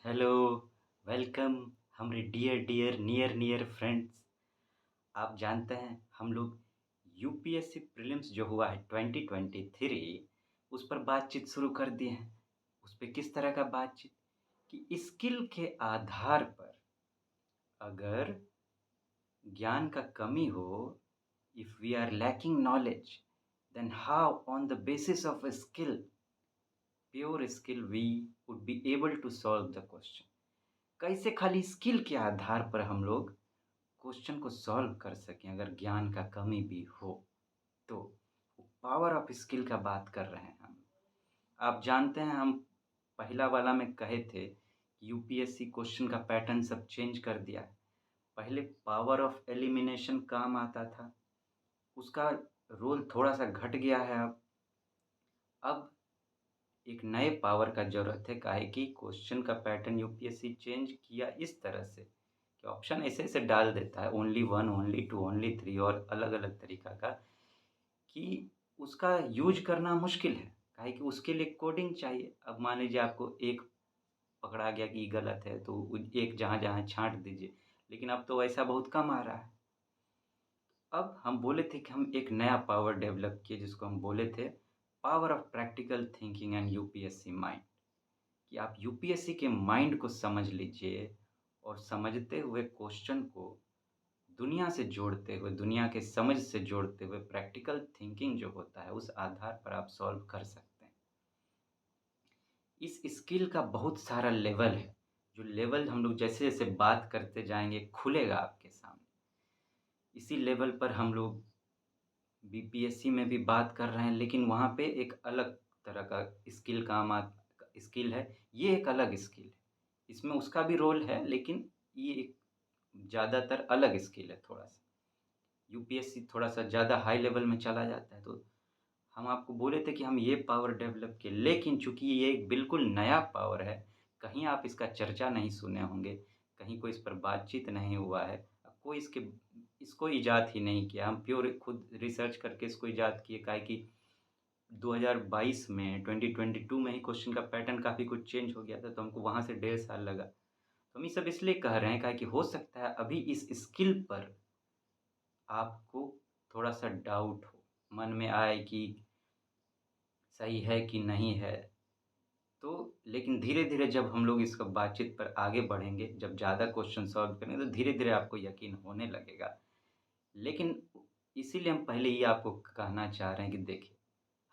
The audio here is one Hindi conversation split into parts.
हेलो, वेलकम हमारे dear dear near near friends. आप जानते हैं हम लोग यूपीएससी प्रीलिम्स जो हुआ है 2023 उस पर बातचीत शुरू कर दिए हैं। उस पे किस तरह का बातचीत कि स्किल के आधार पर अगर ज्ञान का कमी हो, if we are lacking knowledge, then how on the basis of skill, pure skill, we would be able to solve the question. कैसे खाली स्किल के आधार पर हम लोग क्वेश्चन को सॉल्व कर सकें अगर ज्ञान का कमी भी हो तो। पावर ऑफ स्किल का बात कर रहे हैं हम। आप जानते हैं हम पहला वाला में कहे थे कि यूपीएससी क्वेश्चन का पैटर्न सब चेंज कर दिया है। पहले पावर ऑफ एलिमिनेशन काम आता था, उसका रोल थोड़ा सा घट गया है। अब एक नए पावर का ज़रूरत है, काहे कि क्वेश्चन का पैटर्न यूपीएससी चेंज किया इस तरह से कि ऑप्शन ऐसे ऐसे डाल देता है, only one, only two, only three, और अलग अलग तरीका का, कि उसका यूज करना मुश्किल है। काहे कि उसके लिए कोडिंग चाहिए। अब मान लीजिए आपको एक पकड़ा गया कि गलत है तो एक जहाँ जहाँ छांट दीजिए, लेकिन अब तो ऐसा बहुत कम आ रहा है। अब हम बोले थे कि हम एक नया पावर डेवलप किए जिसको हम बोले थे power of practical thinking and UPSC mind, कि आप यूपीएससी के माइंड को समझ लीजिए और समझते हुए क्वेश्चन को दुनिया से जोड़ते हुए, दुनिया के समझ से जोड़ते हुए, प्रैक्टिकल थिंकिंग जो होता है उस आधार पर आप सॉल्व कर सकते हैं। इस स्किल का बहुत सारा लेवल है, जो लेवल हम लोग जैसे जैसे बात करते जाएंगे खुलेगा आपके सामने। इसी लेवल पर हम लोग बीपीएससी में भी बात कर रहे हैं, लेकिन वहाँ पे एक अलग तरह का स्किल स्किल है। ये एक अलग स्किल है, इसमें उसका भी रोल है, लेकिन ये एक ज़्यादातर अलग स्किल है थोड़ा सा। यूपीएससी थोड़ा सा ज़्यादा हाई लेवल में चला जाता है, तो हम आपको बोले थे कि हम ये पावर डेवलप किए, लेकिन चूंकि ये एक बिल्कुल नया पावर है, कहीं आप इसका चर्चा नहीं सुने होंगे, कहीं कोई इस पर बातचीत नहीं हुआ है, कोई इसको ईजाद ही नहीं किया। हम प्योर खुद रिसर्च करके इसको ईजाद किए, काहे कि 2022 में 2022 में ही क्वेश्चन का पैटर्न काफ़ी कुछ चेंज हो गया था, तो हमको वहाँ से 1.5 साल लगा। तो हम ये सब इसलिए कह रहे हैं काहे कि हो सकता है अभी इस स्किल पर आपको थोड़ा सा डाउट हो, मन में आए कि सही है कि नहीं है। तो लेकिन धीरे-धीरे जब हम लोग इसका बातचीत पर आगे बढ़ेंगे, जब ज़्यादा क्वेश्चन सॉल्व करेंगे तो धीरे-धीरे आपको यकीन होने लगेगा। लेकिन इसीलिए हम पहले ये आपको कहना चाह रहे हैं कि देखिए,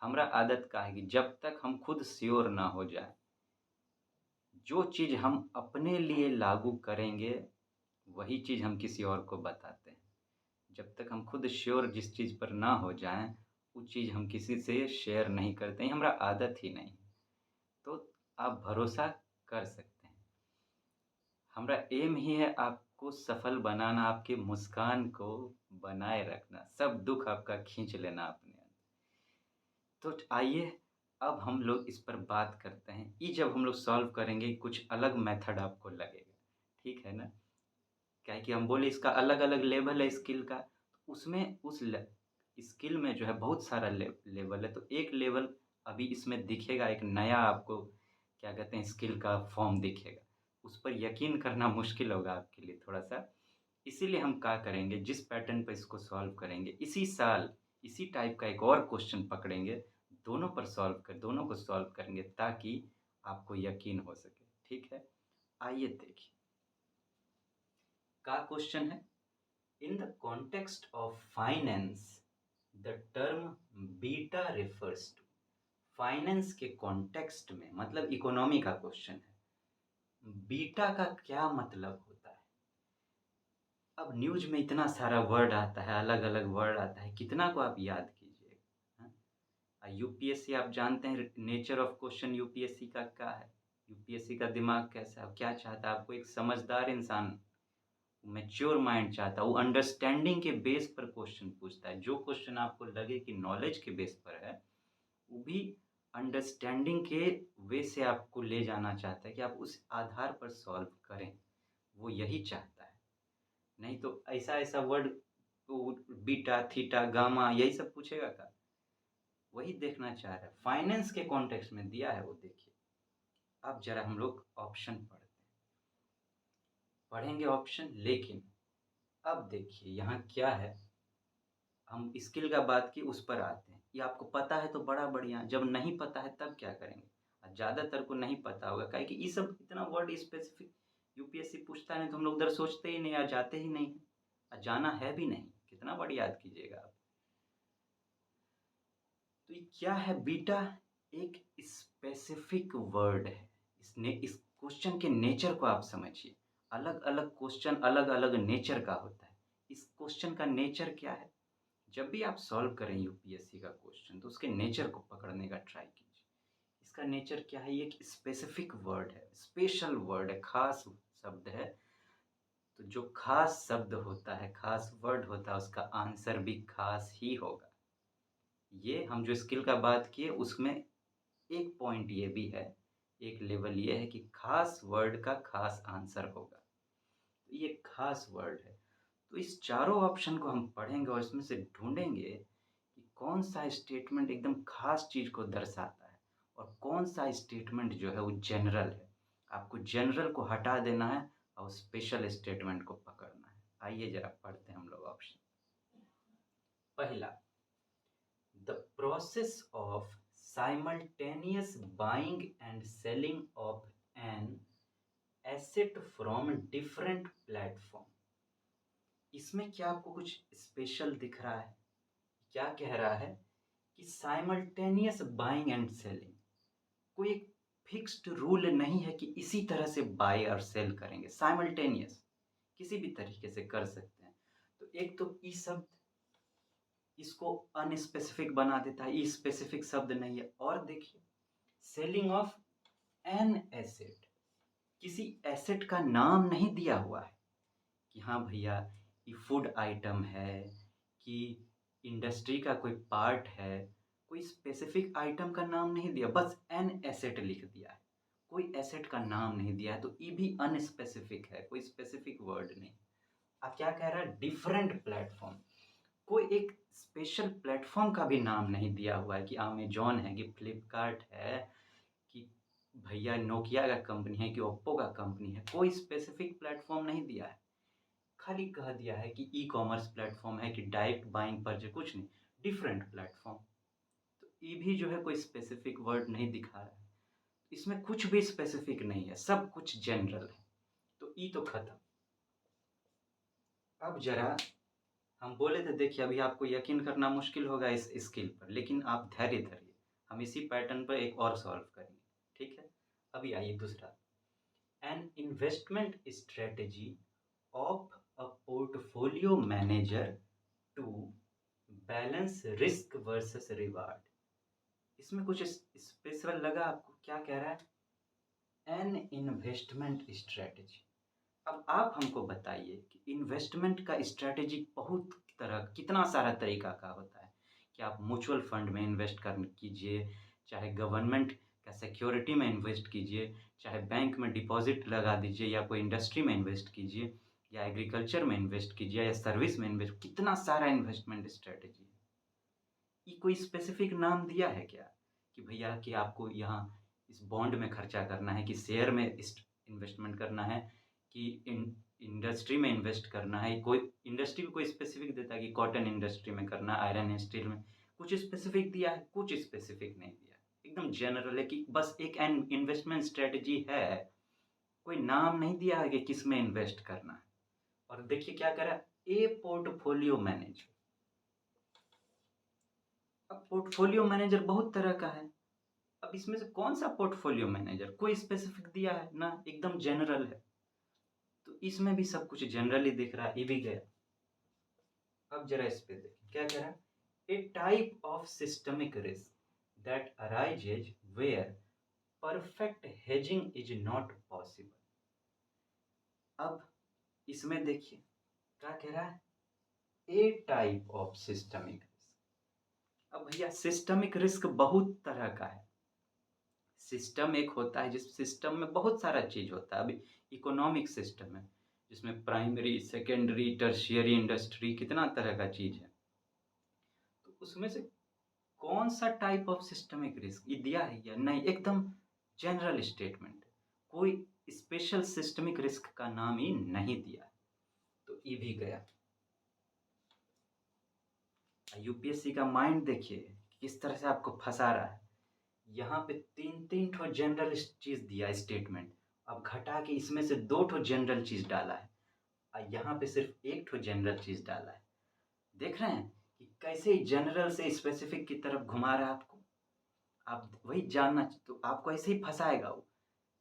हमरा आदत का है कि जब तक हम खुद श्योर ना हो जाएँ, जो चीज़ हम अपने लिए लागू करेंगे, वही चीज़ हम किसी और को बताते हैं। जब तक हम खुद श्योर जिस चीज़ पर ना हो जाएँ, वो चीज़ हम किसी से शेयर नहीं करते हैं, हमरा आदत ही नहीं। तो आप भरोसा कर सकते हैं। हमारा एम ही है आपको सफल बनाना, आपके मुस्कान को बनाए रखना, सब दुःख आपका खींच लेना अपने अंदर। तो आइए अब हम लोग इस पर बात करते हैं। ये जब हम लोग सॉल्व करेंगे कुछ अलग मेथड आपको लगेगा, ठीक है ना? क्या है कि हम बोले इसका अलग-अलग लेवल है स्किल का, उसमें स्किल में जो है बहुत सारा लेवल है। तो एक लेवल अभी इसमें दिखेगा, एक नया आपको क्या कहते हैं स्किल का फॉर्म दिखेगा। उस पर यकीन करना मुश्किल होगा आपके लिए थोड़ा-सा। इसीलिए हम क्या करेंगे, जिस पैटर्न पे इसको सॉल्व करेंगे, इसी साल इसी टाइप का एक और क्वेश्चन पकड़ेंगे, दोनों को सॉल्व करेंगे ताकि आपको यकीन हो सके। ठीक है? आइए देखिए, क्या क्वेश्चन है? In the context of finance, the term beta refers to, finance के कॉन्टेक्स्ट में मतलब इकोनॉमी का क्वेश्चन है, बीटा का क्या मतलब होता है? अब न्यूज में इतना सारा वर्ड आता है, अलग अलग वर्ड आता है, कितना को आप याद कीजिएगा? यूपीएससी आप जानते हैं नेचर ऑफ क्वेश्चन यूपीएससी का क्या है, यूपीएससी का दिमाग कैसा है, क्या चाहता है? आपको एक समझदार इंसान, मैच्योर माइंड चाहता है, वो अंडरस्टैंडिंग के बेस पर क्वेश्चन पूछता है। जो क्वेश्चन आपको लगे कि नॉलेज के बेस पर है, वो भी अंडरस्टैंडिंग के वे से आपको ले जाना चाहता है कि आप उस आधार पर सॉल्व करें। वो यही चाहता है। नहीं तो ऐसा-ऐसा वर्ड, वो बीटा, थीटा, गामा यही सब पूछेगा क्या? वही देखना चाह रहा है। फाइनेंस के कॉन्टेक्स्ट में दिया है वो देखिए। अब ज़रा हम लोग ऑप्शन पढ़ते हैं। पढ़ेंगे ऑप्शन। लेकिन अब देखिए यहाँ क्या है, हम स्किल का बात की उस पर आते हैं। ये आपको पता है तो बड़ा बढ़िया, जब नहीं पता है तब क्या करेंगे? ज़्यादातर को नहीं पता होगा, काहे कि ये सब इतना वर्ड स्पेसिफिक यूपीएससी पूछता है नहीं तो हम लोग उधर सोचते ही नहीं या जाते ही नहीं हैं। जाना है भी नहीं, कितना वर्ड याद कीजिएगा आप। तो ये क्या है बीटा? एक स्पेसिफिक वर्ड है। इसने इस क्वेश्चन के नेचर को आप समझिए। अलग अलग क्वेश्चन अलग अलग नेचर का होता है। इस क्वेश्चन का नेचर क्या है? जब भी आप सॉल्व करें यूपीएससी का क्वेश्चन तो उसके नेचर को पकड़ने का ट्राई कीजिए। इसका नेचर क्या है? ये एक स्पेसिफिक वर्ड है, स्पेशल वर्ड है, खास शब्द है। तो जो खास शब्द होता है, खास वर्ड होता है, उसका आंसर भी खास ही होगा। ये हम जो स्किल का बात किए उसमें एक पॉइंट ये भी है, एक लेवल ये है कि खास वर्ड का खास आंसर होगा। तो ये खास वर्ड है। तो इस चारों ऑप्शन को हम पढ़ेंगे और इसमें से ढूंढेंगे कि कौन सा स्टेटमेंट एकदम खास चीज़ को दर्शाता है और कौन सा स्टेटमेंट जो है वो जनरल है। आपको जनरल को हटा देना है और स्पेशल स्टेटमेंट को पकड़ना है। आइए जरा पढ़ते हैं हम लोग ऑप्शन। पहला, the process of simultaneous buying and selling of an asset from different platform। इसमें क्या आपको कुछ स्पेशल दिख रहा है? क्या कह रहा है कि साइमल्टेनियस बाइंग एंड सेलिंग, कोई एक फिक्स्ड रूल नहीं है कि इसी तरह से बाय और सेल करेंगे। साइमल्टेनियस किसी भी तरीके से कर सकते हैं। तो एक तो ई शब्द इसको अनस्पेसिफिक बना देता है, ई स्पेसिफिक शब्द नहीं है। और देखिए, सेलिंग ऑफ एन एसेट, किसी एसेट का नाम नहीं दिया हुआ है कि हाँ भैया ये फूड आइटम है कि इंडस्ट्री का कोई पार्ट है। कोई स्पेसिफिक आइटम का नाम नहीं दिया, बस एन एसेट लिख दिया है। कोई एसेट का नाम नहीं दिया है, तो ये भी अनस्पेसिफिक है, कोई स्पेसिफिक वर्ड नहीं। अब क्या कह रहा है? डिफरेंट प्लेटफॉर्म, कोई एक स्पेशल प्लेटफॉर्म का भी नाम नहीं दिया हुआ है कि अमेजॉन है कि फ्लिपकार्ट है कि भैया नोकिया का कंपनी है कि ओप्पो का कंपनी है। कोई स्पेसिफिक प्लेटफॉर्म नहीं दिया है, खाली कह दिया है कि ई कॉमर्स प्लेटफॉर्म है कि डायरेक्ट बाइंग परचेज, कुछ नहीं, डिफरेंट प्लेटफॉर्म। तो ये भी जो है कोई स्पेसिफिक वर्ड नहीं दिखा रहा है। इसमें कुछ भी स्पेसिफिक नहीं है, सब कुछ जनरल है। तो ई तो खत्म। अब जरा हम बोले थे, देखिए अभी आपको यकीन करना मुश्किल होगा इस स्किल पर, लेकिन आप धैर्य धरिए, हम इसी पैटर्न पर एक और सॉल्व करेंगे। ठीक है, अभी आइए दूसरा। An investment strategy of a portfolio manager to balance risk versus reward. इसमें कुछ स्पेशल लगा आपको? क्या कह रहा है? An investment strategy. अब आप हमको बताइए कि इन्वेस्टमेंट का स्ट्रेटेजी बहुत तरह, कितना सारा तरीका का होता है कि आप म्यूचुअल फंड में इन्वेस्ट कर कीजिए, चाहे गवर्नमेंट का सिक्योरिटी में इन्वेस्ट कीजिए, चाहे बैंक में डिपॉजिट लगा दीजिए, या कोई इंडस्ट्री में इन्वेस्ट कीजिए, या एग्रीकल्चर में इन्वेस्ट कीजिए, या सर्विस में इन्वेस्ट। कितना सारा इन्वेस्टमेंट स्ट्रेटेजी है। ये कोई स्पेसिफिक नाम दिया है क्या कि भैया कि आपको यहाँ इस बॉन्ड में खर्चा करना है, कि शेयर में इन्वेस्टमेंट करना है, कि इंडस्ट्री में इन्वेस्ट करना है? कोई इंडस्ट्री को कोई स्पेसिफिक देता है कि कॉटन इंडस्ट्री में करना है, आयरन स्टील में? कुछ स्पेसिफिक दिया है? कुछ स्पेसिफिक नहीं दिया, एकदम जनरल है कि बस एक इन्वेस्टमेंट स्ट्रेटजी है। कोई नाम नहीं दिया है कि किस में इन्वेस्ट करना है। और देखिए क्या करा, ए पोर्टफोलियो मैनेजर। अब पोर्टफोलियो मैनेजर बहुत तरह का है। अब इसमें से कौन सा पोर्टफोलियो मैनेजर? कोई स्पेसिफिक दिया है ना, एकदम जनरल है। तो इसमें भी सब कुछ जनरल ही दिख रहा है, ये भी गया। अब जरा इस पे देखिए क्या कह रहा है। A type of systemic risk that arises where perfect hedging is not possible. अब इसमें देखिए क्या कह रहा है, a type of systemic risk. अब भैया सिस्टमिक रिस्क बहुत तरह का है। सिस्टम एक होता है जिस सिस्टम में बहुत सारा चीज होता है। अभी इकोनॉमिक सिस्टम है जिसमें प्राइमरी, सेकेंडरी, टर्शियरी इंडस्ट्री, कितना तरह का चीज है। तो उसमें से कौन सा टाइप ऑफ सिस्टमिक रिस्क ये दिया है या नहीं? एकदम जनरल स्टेटमेंट, कोई स्पेशल स्पेशल सिस्टमिक रिस्क का नाम ही नहीं दिया, तो ई भी गया। यूपीएससी का माइंड देखिए किस तरह से आपको फंसा रहा है। यहाँ पे तीन तीन ठो जनरल चीज दिया स्टेटमेंट, अब घटा के इसमें से दो ठो जनरल चीज डाला है और यहाँ पे सिर्फ एक ठो जनरल चीज डाला है। देख रहे हैं कि कैसे जनरल से स्पेसिफिक की तरफ घुमा रहा है आपको। आप वही जानना, तो आपको ऐसे ही फंसाएगा वो।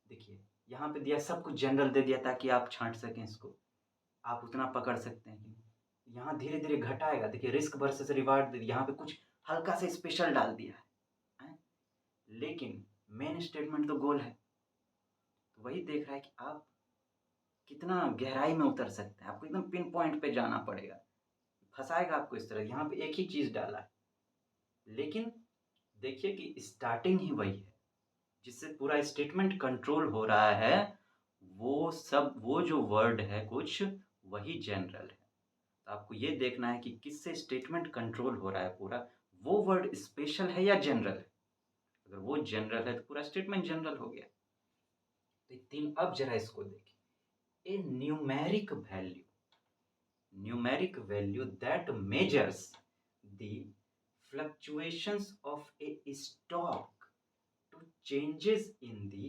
देखिए यहाँ पे दिया, सब कुछ जनरल दे दिया ताकि आप छांट सकें इसको, आप उतना पकड़ सकते हैं कि यहाँ धीरे धीरे घटाएगा। देखिए रिस्क वर्सेस रिवार्ड दे दिया, यहाँ पे कुछ हल्का से स्पेशल डाल दिया है? लेकिन मेन स्टेटमेंट तो गोल है। तो वही देख रहा है कि आप कितना गहराई में उतर सकते हैं, आपको एकदम पिन पॉइंट पे जाना पड़ेगा। फंसाएगा आपको इस तरह। यहाँ पे एक ही चीज डाला है, लेकिन देखिए कि स्टार्टिंग ही वही है जिससे पूरा स्टेटमेंट कंट्रोल हो रहा है। वो जो वर्ड है कुछ वही जनरल है। तो आपको ये देखना है कि किससे स्टेटमेंट कंट्रोल हो रहा है पूरा, वो वर्ड स्पेशल है या जनरल है। अगर वो जनरल है तो पूरा स्टेटमेंट जनरल हो गया। तो तीन, अब जरा इसको देखिए। A numeric value that measures the fluctuations of a stock to changes in the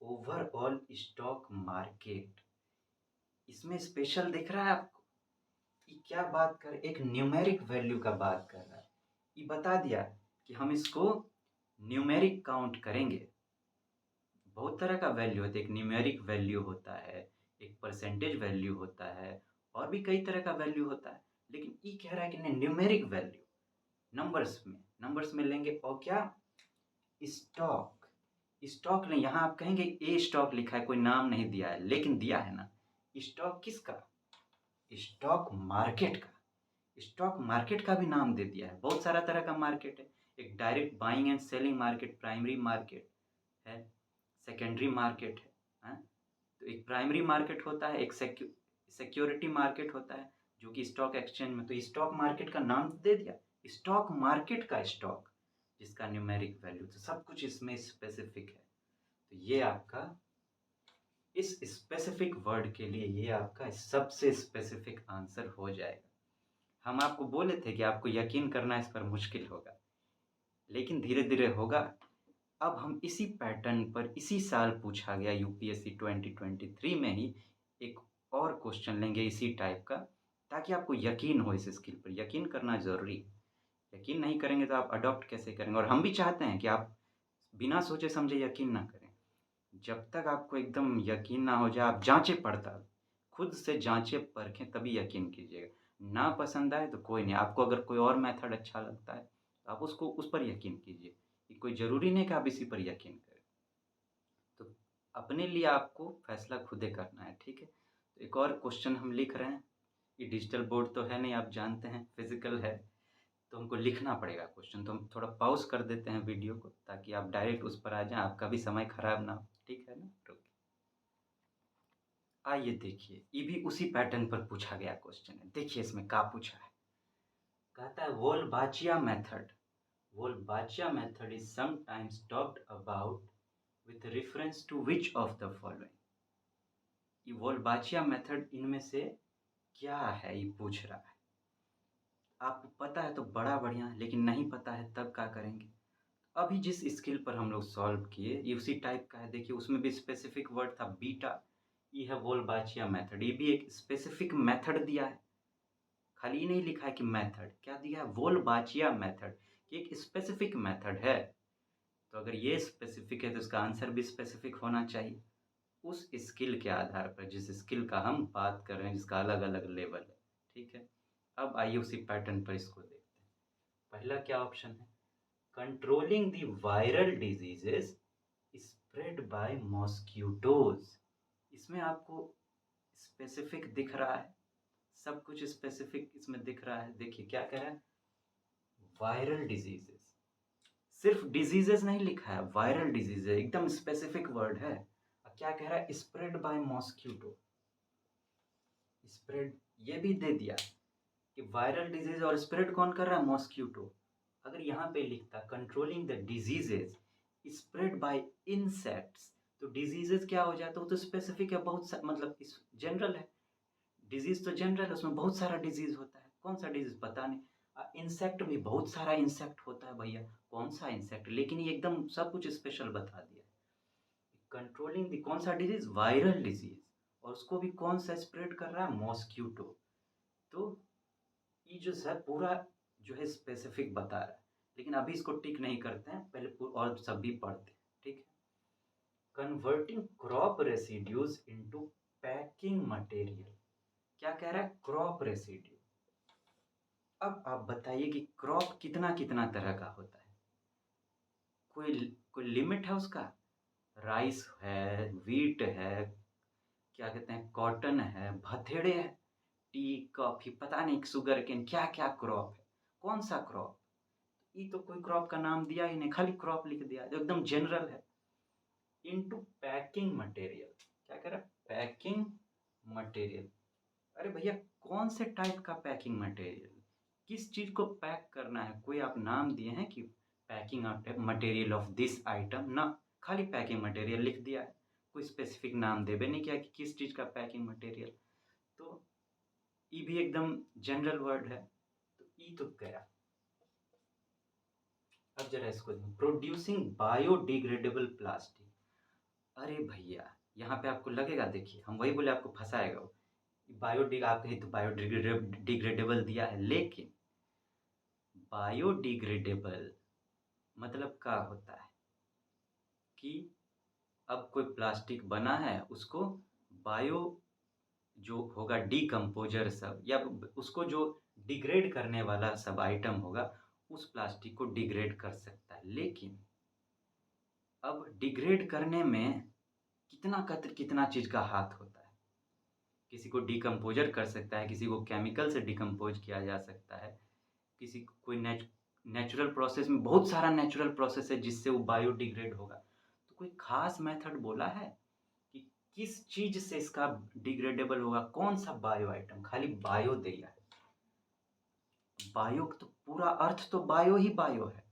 overall stock market। इसमें स्पेशल दिख रहा है आपको? ये क्या बात कर, एक न्यूमेरिक वैल्यू का बात कर रहा है। ये बता दिया कि हम इसको न्यूमेरिक काउंट करेंगे। बहुत तरह का वैल्यू होता है, एक न्यूमेरिक वैल्यू होता है, एक परसेंटेज वैल्यू होता है, और भी कई तरह का वैल्यू होता है। लेकिन ये कह रहा है कि नहीं, न्यूमेरिक वैल्यू नंबर्स में लेंगे। और क्या, स्टॉक स्टॉक नहीं, यहाँ आप कहेंगे ए स्टॉक लिखा है, कोई नाम नहीं दिया है, लेकिन दिया है ना। स्टॉक किसका? स्टॉक मार्केट का। स्टॉक मार्केट का भी नाम दे दिया है। बहुत सारा तरह का मार्केट है। एक direct buying and selling market, primary market है, सेकेंडरी मार्केट है, हाँ? तो एक प्राइमरी मार्केट होता है, एक सिक्योरिटी मार्केट होता है जो कि स्टॉक एक्सचेंज में। तो स्टॉक मार्केट का नाम दे दिया, स्टॉक मार्केट का स्टॉक जिसका न्यूमेरिक वैल्यू, तो सब कुछ इसमें स्पेसिफिक है। तो ये आपका इस स्पेसिफिक वर्ड के लिए ये आपका सबसे स्पेसिफिक आंसर हो जाएगा। हम आपको बोले थे कि आपको यकीन करना इस पर मुश्किल होगा, लेकिन धीरे धीरे होगा। अब हम इसी पैटर्न पर इसी साल पूछा गया यूपीएससी 2023 में ही एक और क्वेश्चन लेंगे इसी टाइप का, ताकि आपको यकीन हो इस स्किल पर। यकीन करना ज़रूरी है। यकीन नहीं करेंगे तो आप अडॉप्ट कैसे करेंगे? और हम भी चाहते हैं कि आप बिना सोचे समझे यकीन ना करें। जब तक आपको एकदम यकीन ना हो जाए, आप जांचें पड़ताल, खुद से जांचें परखें, तभी यकीन कीजिएगा। ना पसंद आए तो कोई नहीं, आपको अगर कोई और मेथड अच्छा लगता है तो आप उसको उस पर यकीन कीजिए। कि कोई ज़रूरी नहीं कि आप इसी पर यकीन करें। तो अपने लिए आपको फैसला खुद ही करना है, ठीक है? तो एक और क्वेश्चन हम लिख रहे हैं। ये डिजिटल बोर्ड तो है नहीं, आप जानते हैं, फिजिकल है, तो हमको लिखना पड़ेगा क्वेश्चन। तो हम थोड़ा पॉज कर देते हैं वीडियो को, ताकि आप डायरेक्ट उस पर आ जाएं, आपका भी समय खराब ना हो, ठीक है ना? रुकिए, आइए देखिए, ये भी उसी पैटर्न पर पूछा गया क्वेश्चन है। देखिए इसमें क्या पूछा है। कहता है Wolbachia method is sometimes talked about with reference to which of the following। ये वोल्बाचिया मेथड इनमें से क्या है, ये पूछ रहा है। आपको पता है तो बड़ा बढ़िया, लेकिन नहीं पता है तब क्या करेंगे? अभी जिस स्किल पर हम लोग सॉल्व किए ये उसी टाइप का है। देखिए उसमें भी स्पेसिफिक वर्ड था बीटा, ये है वोल्बाचिया मेथड। ये भी एक स्पेसिफिक मेथड दिया है, खाली नहीं लिखा है कि मेथड, क्या दिया है? वोल्बाचिया मेथड, कि एक स्पेसिफिक मेथड है। तो अगर ये स्पेसिफिक है तो इसका आंसर भी स्पेसिफिक होना चाहिए, उस स्किल के आधार पर, जिस स्किल का हम बात कर रहे हैं, जिसका अलग अलग लेवल है, ठीक है? अब आइए उसी पैटर्न पर इसको देखते हैं। पहला क्या ऑप्शन है? Controlling the viral diseases spread by mosquitoes. इसमें आपको स्पेसिफिक दिख रहा है, सब कुछ स्पेसिफिक इसमें दिख रहा है। देखिए क्या कह रहा है, वायरल डिजीजेस। सिर्फ डिजीजेस नहीं लिखा है, वायरल डिजीज है, एकदम स्पेसिफिक वर्ड है। क्या कह रहा है? Spread by mosquito. स्प्रेड ये भी दे दिया कि वायरल डिजीज, और स्प्रेड कौन कर रहा है? मॉस्क्यूटो। अगर यहाँ पे लिखता controlling the diseases spread by insects, तो डिजीजेस क्या हो जाता है, वो तो स्पेसिफिक है, मतलब इस जनरल है। डिजीज तो जनरल है, उसमें बहुत सारा डिजीज होता है। कौन सा डिजीज पता नहीं। इंसेक्ट भी बहुत सारा इंसेक्ट होता है भैया, कौन सा इंसेक्ट, लेकिन ये एकदम सब कुछ स्पेशल बता दिया। कंट्रोलिंग दी कौन सा डिजीज, वायरल डिजीज, और उसको भी कौन सा स्प्रेड कर रहा है, मॉस्क्यूटो। तो ये जो है पूरा जो है स्पेसिफिक बता रहा है, लेकिन अभी इसको टिक नहीं करते हैं, पहले और सब भी पढ़ते हैं, ठीक है। Converting crop residues into packing material, क्या कह रहा है, क्रॉप रेसिड्यू। अब आप बताइए कि क्रॉप कितना कितना तरह का होता है, कोई कोई लिमिट है उसका। राइस है, वीट है, क्या कहते हैं, कॉटन है, भथेड़े है, टी, कॉफी, पता नहीं शुगर केन, क्या क्या क्रॉप है, कौन सा क्रॉप। ये तो कोई क्रॉप का नाम दिया ही नहीं, खाली क्रॉप लिख दिया जो एकदम जनरल है। इनटू पैकिंग मटेरियल, क्या कह रहा है, पैकिंग मटेरियल। अरे भैया कौन से टाइप का पैकिंग मटेरियल, किस चीज को पैक करना है, कोई आप नाम दिए हैं कि packing material of this item ना, खाली पैकिंग मटेरियल लिख दिया है, कोई स्पेसिफिक नाम देवे नहीं किया कि किस चीज का पैकिंग मटेरियल। तो ये भी एकदम जनरल वर्ड है, तो ई तो गया। अब जरा इसको प्रोड्यूसिंग बायोडिग्रेडेबल प्लास्टिक। अरे भैया यहाँ पे आपको लगेगा, देखिए हम वही बोले आपको फंसाएगा वो, बायोडिग आप कहीं तो बायोडिग्रेडेबल दिया है, लेकिन बायोडिग्रेडेबल मतलब क्या होता है कि अब कोई प्लास्टिक बना है, उसको बायो जो होगा डिकम्पोजर सब, या उसको जो डिग्रेड करने वाला सब आइटम होगा, उस प्लास्टिक को डिग्रेड कर सकता है। लेकिन अब डिग्रेड करने में कितना चीज़ का हाथ होता है। किसी को डिकम्पोजर कर सकता है, किसी को केमिकल से डिकम्पोज किया जा सकता है, किसी को कोई नेचुरल प्रोसेस में, बहुत सारा नेचुरल प्रोसेस है जिससे वो बायोडिग्रेड होगा। तो कोई खास मेथड बोला है कि किस चीज से इसका डिग्रेडेबल होगा, कौन सा बायो आइटम, खाली बायो दिया है। बायो तो पूरा अर्थ तो बायो ही बायो है।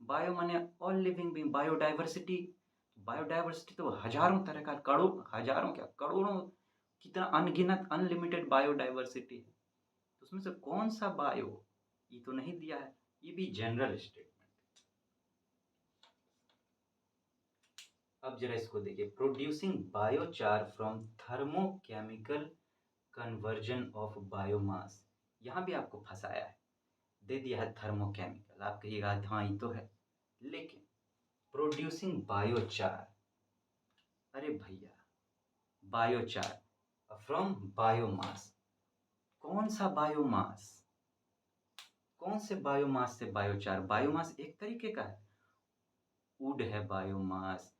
बायो माने all living being, biodiversity. Biodiversity तो हजारों तरह का, हजारों क्या करोड़ों, कितना अनगिनत अनलिमिटेड बायोडाइवर्सिटी है। तो उसमें से कौन सा बायो, ये तो नहीं दिया है, ये भी जनरल स्टेटमेंट। अब जरा इसको देखिए, producing biochar from thermochemical conversion of biomass. यहाँ भी आपको फंसाया है, दे दिया है थर्मोकेमिकल, आप कहिएगा हाँ ये तो है, लेकिन प्रोड्यूसिंग बायोचार, अरे भैया बायोचार फ्रॉम बायोमास, कौन सा बायोमास, कौन से बायोमास से बायोचार। बायोमास एक तरीके का है, वुड है बायोमास,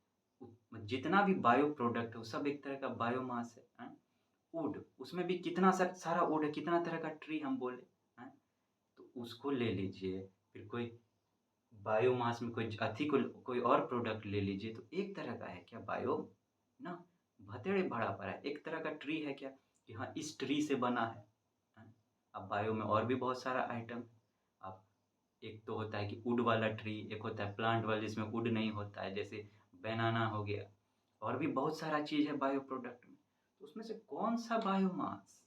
जितना भी बायो प्रोडक्ट है वो सब एक तरह का बायोमास है। वुड, उसमें भी कितना सारा वुड है, कितना तरह का ट्री हम बोले हैं, तो उसको ले लीजिए। फिर कोई बायोमास में कोई अथी को कोई और प्रोडक्ट ले लीजिए, तो एक तरह का है क्या बायो ना, भतेड़े भरा पड़ा है, एक तरह का ट्री है क्या कि हाँ इस ट्री से बना है। हैं? अब बायो में और भी बहुत सारा आइटम, अब एक तो होता है कि वुड वाला ट्री, एक होता है प्लांट वाला जिसमें वुड नहीं होता है, जैसे बनाना हो गया, और भी बहुत सारा चीज़ है बायो प्रोडक्ट में। तो उसमें से कौन सा बायोमास,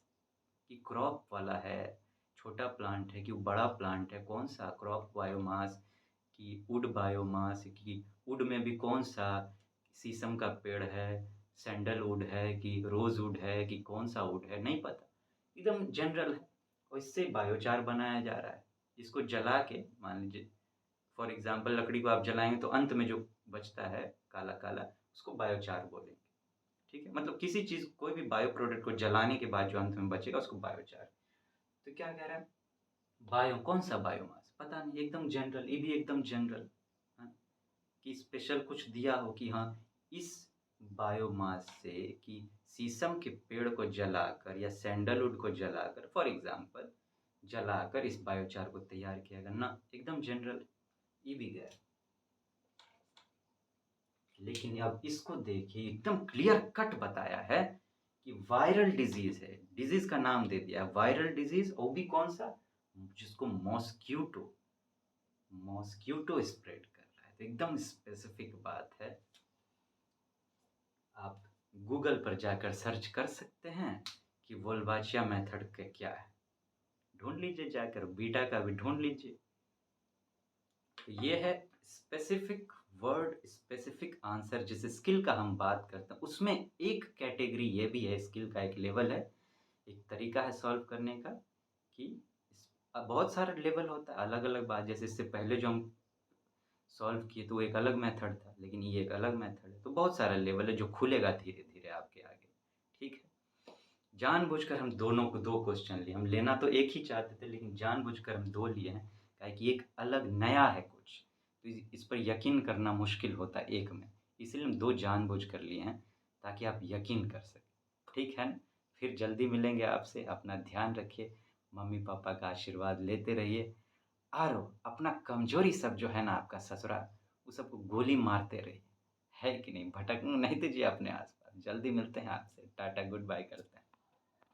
कि क्रॉप वाला है, छोटा प्लांट है कि बड़ा प्लांट है, कौन सा क्रॉप बायोमास कि वुड बायोमास, कि वुड में भी कौन सा, शीशम का पेड़ है, सैंडलवुड है कि रोजवुड है कि कौन सा वुड है, नहीं पता, एकदम जनरल है। और इससे बायोचार बनाया जा रहा है, इसको जला के, मान लीजिए फॉर एग्जाम्पल लकड़ी को आप जलाएंगे तो अंत में जो बचता है काला काला, उसको बायोचार बोलेंगे, ठीक है। मतलब किसी चीज़, कोई भी बायो प्रोडक्ट को जलाने के बाद जो अंत में बचेगा उसको बायोचार। तो क्या कह रहा है, बायो कौन सा बायोमास, पता नहीं, एकदम जनरल, ये भी एकदम जनरल। हाँ, कि स्पेशल कुछ दिया हो कि हाँ इस बायोमास से, कि शीशम के पेड़ को जलाकर या सैंडलवुड को जलाकर फॉर एग्जांपल जलाकर इस बायोचार को तैयार किया गया ना, एकदम जनरल, ये भी गया। लेकिन अब इसको देखिए, एकदम क्लियर कट बताया है कि वायरल डिजीज है, डिजीज का नाम दे दिया वायरल डिजीज, और भी कौन सा, जिसको मॉस्क्यूटो, मॉस्क्यूटो स्प्रेड कर रहा है, तो एकदम स्पेसिफिक बात है। आप गूगल पर जाकर सर्च कर सकते हैं कि वोल्वाचिया मेथड के क्या है, ढूंढ लीजिए जाकर, बीटा का भी ढूंढ लीजिए। तो ये है स्पेसिफिक वर्ड, स्पेसिफिक आंसर। जिस स्किल का हम बात करते हैं उसमें एक कैटेगरी ये भी है, स्किल का एक लेवल है, एक तरीका है सॉल्व करने का कि बहुत सारे लेवल होता है, अलग अलग बात। जैसे इससे पहले जो हम सॉल्व किए तो वो एक अलग मेथड था, लेकिन ये एक अलग मेथड है। तो बहुत सारा लेवल है जो खुलेगा धीरे धीरे आपके आगे। ठीक है, जानबूझकर हम दोनों को दो क्वेश्चन लिए, हम लेना तो एक ही चाहते थे लेकिन जानबूझकर हम दो लिए हैं, काहे कि एक अलग नया है कुछ, तो इस पर यकीन करना मुश्किल होता है एक में, इसलिए हम दो जानबूझ कर लिए हैं ताकि आप यकीन कर सकें। ठीक है ना? फिर जल्दी मिलेंगे आपसे, अपना ध्यान रखिए, मम्मी पापा का आशीर्वाद लेते रहिए, और अपना कमजोरी सब जो है ना आपका ससुरा, वो सबको गोली मारते रहिए, है कि नहीं? भटकने नहीं दीजिए अपने आसपास। जल्दी मिलते हैं आपसे, टाटा गुड बाय करते हैं।